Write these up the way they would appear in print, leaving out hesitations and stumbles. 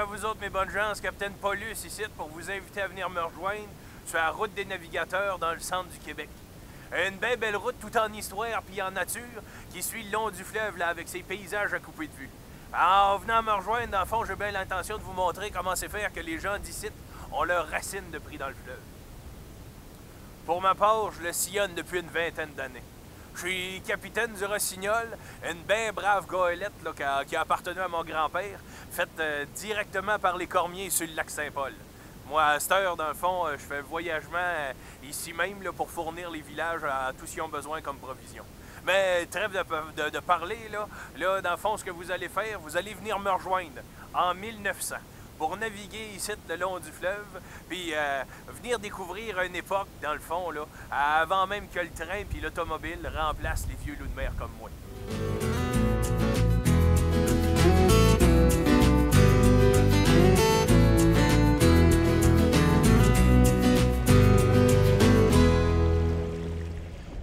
à vous autres, mes bonnes gens, c'est Capitaine Paulus ici pour vous inviter à venir me rejoindre sur la route des navigateurs dans le centre du Québec. Une bien belle route tout en histoire puis en nature qui suit le long du fleuve là, avec ses paysages à couper de vue. En venant me rejoindre, dans le fond, j'ai bien l'intention de vous montrer comment c'est faire que les gens d'ici ont leurs racines de pris dans le fleuve. Pour ma part, je le sillonne depuis une vingtaine d'années. Je suis capitaine du Rossignol, une bien brave goélette là, qui a appartenu à mon grand-père, faite directement par les Cormiers sur le lac Saint-Paul. Moi, à cette heure, dans le fond, je fais le voyagement ici même là, pour fournir les villages à tout ce qu'ils ont besoin comme provision. Mais trêve de parler, là, dans le fond, ce que vous allez faire, vous allez venir me rejoindre en 1900 pour naviguer ici le long du fleuve, puis venir découvrir une époque, dans le fond, là, avant même que le train puis l'automobile remplacent les vieux loups de mer comme moi.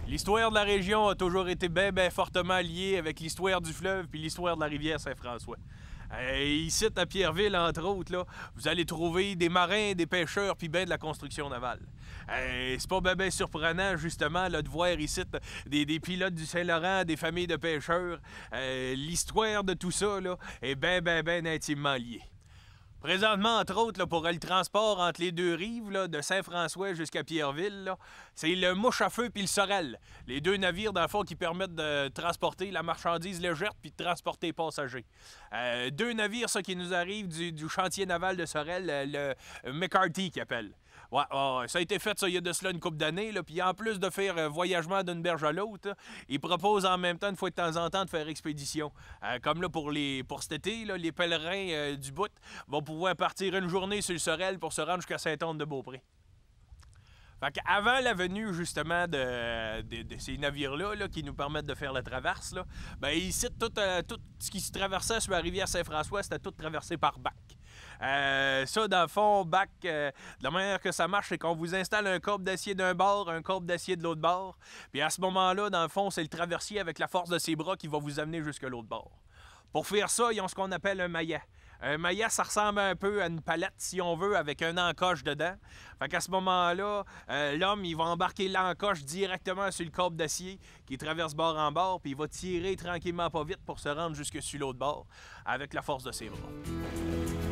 L'histoire de la région a toujours été bien fortement liée avec l'histoire du fleuve puis l'histoire de la rivière Saint-François. Ici, à Pierreville, entre autres, là, vous allez trouver des marins, des pêcheurs, puis bien de la construction navale. C'est pas bien surprenant, justement, là, de voir ici des pilotes du Saint-Laurent, des familles de pêcheurs. L'histoire de tout ça là, est bien intimement liée. Présentement, entre autres, là, pour le transport entre les deux rives, là, de Saint-François jusqu'à Pierreville, c'est le Mouche à feu puis le Sorel. Les deux navires, dans le fond, qui permettent de transporter la marchandise légère puis de transporter les passagers. Deux navires, ça, qui nous arrivent du chantier naval de Sorel, le McCarthy, qui appelle. Ouais, ça a été fait, ça, il y a de cela une couple d'années, puis en plus de faire voyagement d'une berge à l'autre, ils proposent en même temps, une fois de temps en temps, de faire expédition. Comme là, pour cet été, là, les pèlerins du bout vont pouvoir partir une journée sur le Sorel pour se rendre jusqu'à Saint-Anne-de-Beaupré. Fait qu'avant la venue, justement, de ces navires-là là, qui nous permettent de faire la traverse, là, ben ici, tout ce qui se traversait sur la rivière Saint-François, c'était tout traversé par bac. Ça, dans le fond, bac, de la manière que ça marche, c'est qu'on vous installe un corbe d'acier d'un bord, un corbe d'acier de l'autre bord. Puis à ce moment-là, dans le fond, c'est le traversier avec la force de ses bras qui va vous amener jusqu'à l'autre bord. Pour faire ça, ils ont ce qu'on appelle un maillat. Un maillat, ça ressemble un peu à une palette, si on veut, avec un encoche dedans. Fait qu'à ce moment-là, l'homme, il va embarquer l'encoche directement sur le corbe d'acier qui traverse bord en bord, puis il va tirer tranquillement pas vite pour se rendre jusque sur l'autre bord avec la force de ses bras.